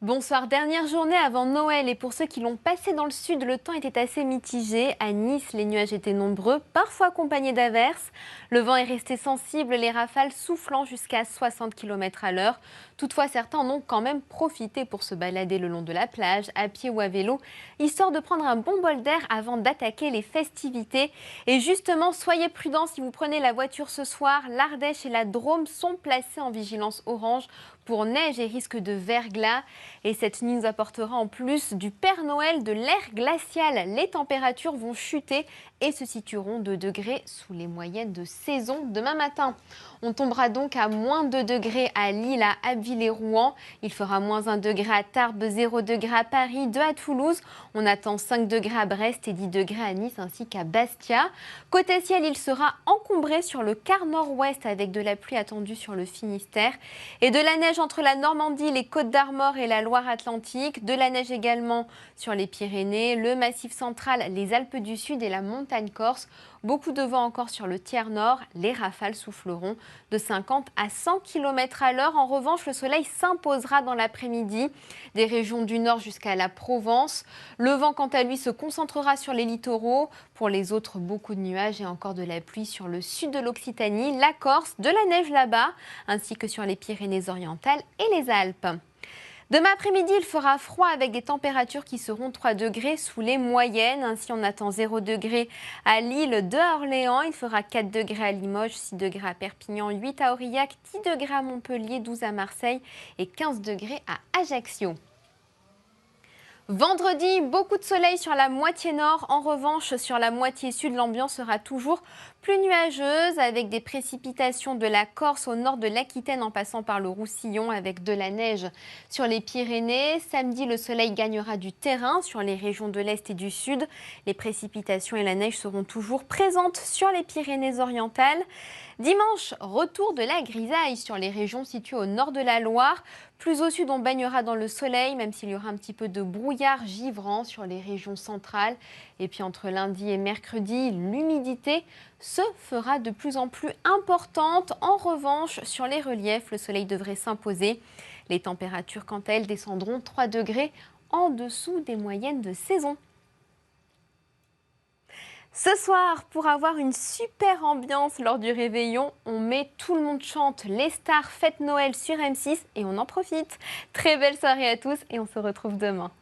Bonsoir, dernière journée avant Noël et pour ceux qui l'ont passé dans le sud, le temps était assez mitigé. À Nice, les nuages étaient nombreux, parfois accompagnés d'averses. Le vent est resté sensible, les rafales soufflant jusqu'à 60 km à l'heure. Toutefois, certains en ont quand même profité pour se balader le long de la plage, à pied ou à vélo, histoire de prendre un bon bol d'air avant d'attaquer les festivités. Et justement, soyez prudents si vous prenez la voiture ce soir. L'Ardèche et la Drôme sont placés en vigilance orange pour neige et risque de verglas. Et cette nuit nous apportera en plus du Père Noël de l'air glacial. Les températures vont chuter et se situeront 2 degrés sous les moyennes de saison demain matin. On tombera donc à moins 2 degrés à Lille, à Abbeville et Rouen. Il fera moins 1 degré à Tarbes, 0 degré à Paris, 2 à Toulouse. On attend 5 degrés à Brest et 10 degrés à Nice ainsi qu'à Bastia. Côté ciel, il sera encombré sur le quart nord-ouest avec de la pluie attendue sur le Finistère et de la neige entre la Normandie, les Côtes d'Armor et la Loire-Atlantique. De la neige également sur les Pyrénées, le Massif central, les Alpes du Sud et la montagne corse. Beaucoup de vent encore sur le tiers nord. Les rafales souffleront de 50 à 100 km à l'heure. En revanche, le soleil s'imposera dans l'après-midi des régions du nord jusqu'à la Provence. Le vent, quant à lui, se concentrera sur les littoraux. Pour les autres, beaucoup de nuages et encore de la pluie sur le sud de l'Occitanie, la Corse, de la neige là-bas, ainsi que sur les Pyrénées-Orientales et les Alpes. Demain après-midi, il fera froid avec des températures qui seront 3 degrés sous les moyennes. Ainsi, on attend 0 degré à Lille, 2 à Orléans. Il fera 4 degrés à Limoges, 6 degrés à Perpignan, 8 à Aurillac, 10 degrés à Montpellier, 12 à Marseille et 15 degrés à Ajaccio. Vendredi, beaucoup de soleil sur la moitié nord. En revanche, sur la moitié sud, l'ambiance sera toujours plus nuageuse avec des précipitations de la Corse au nord de l'Aquitaine en passant par le Roussillon avec de la neige sur les Pyrénées. Samedi, le soleil gagnera du terrain sur les régions de l'Est et du Sud. Les précipitations et la neige seront toujours présentes sur les Pyrénées-Orientales. Dimanche, retour de la grisaille sur les régions situées au nord de la Loire. Plus au sud, on baignera dans le soleil, même s'il y aura un petit peu de brouillard givrant sur les régions centrales. Et puis entre lundi et mercredi, l'humidité se fera de plus en plus importante. En revanche, sur les reliefs, le soleil devrait s'imposer. Les températures, quant à elles, descendront 3 degrés en dessous des moyennes de saison. Ce soir, pour avoir une super ambiance lors du réveillon, on met Tout le monde chante les stars fête Noël sur M6 et on en profite. Très belle soirée à tous et on se retrouve demain.